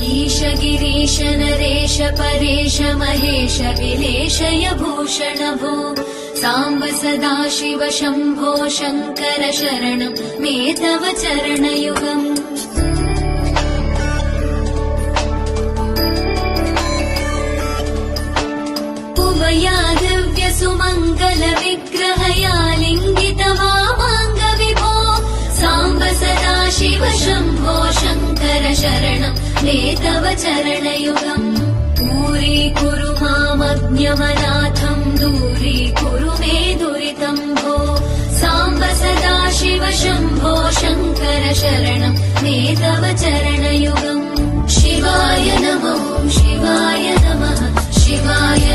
ईश गिरीश नरेश परेश महेश विलेशय भूषण भो साम्ब सदाशिव शम्भो शङ्कर शरणं मे तव चरणयुगम् उमया दिव्य सुमङ्गल विग्रहया लिङ्गित वामाङ्ग विभो साम्ब सदाशिव शम्भो शङ्कर शरणं मे तव चरणयुगम् दूरीकुरु मामज्ञमनाथं दूरीकुरु मे दुरितं भो साम्ब सदाशिव शम्भो शङ्कर शरणं मे तव चरणयुगम् शिवाय नमः शिवाय नमः शिवाय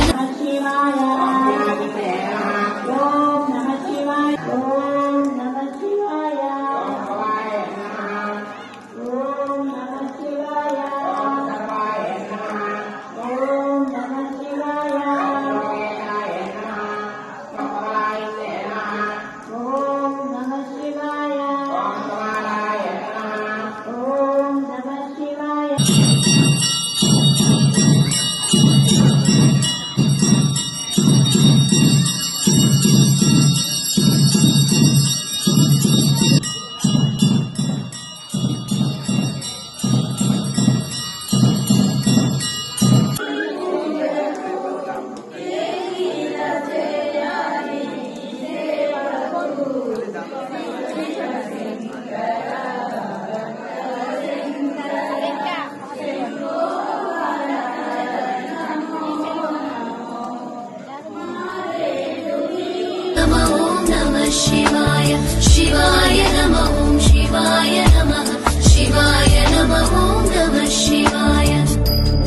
शिवाय शिवाय नमः ॐ शिवाय नमः शिवाय नमः ॐ नमः शिवाय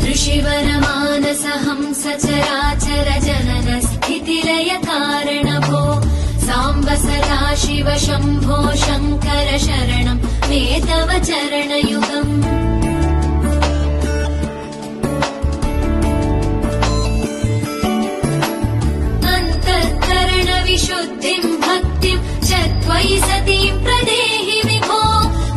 ऋषिवरमानसहंस चराचर जनन स्थितिलय कारण भो साम्ब सदाशिव शम्भो शङ्कर शरणं मे तव चरणयुगम् अन्तःकरण विशुद्धिं भक्तिं च त्वयि सतीं प्रदेहि विभो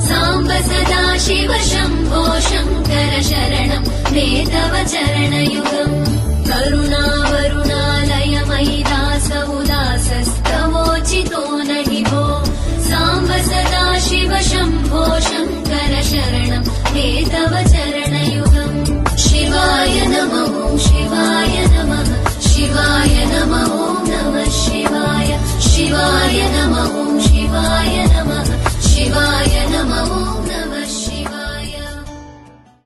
साम्ब सदाशिव शम्भो शङ्कर शरणं मे तव चरणयुगम् करुणावरुणालय मयि दास उदासस्तवोचितो न हि भो साम्ब सदाशिव शम्भो शङ्कर शरणं मे तव चरणयुगम् शिवाय नमः शिवाय नमः शिवाय नमः ॐ नमः शिवाय शिवाय नमः ॐ शिवाय नमः शिवाय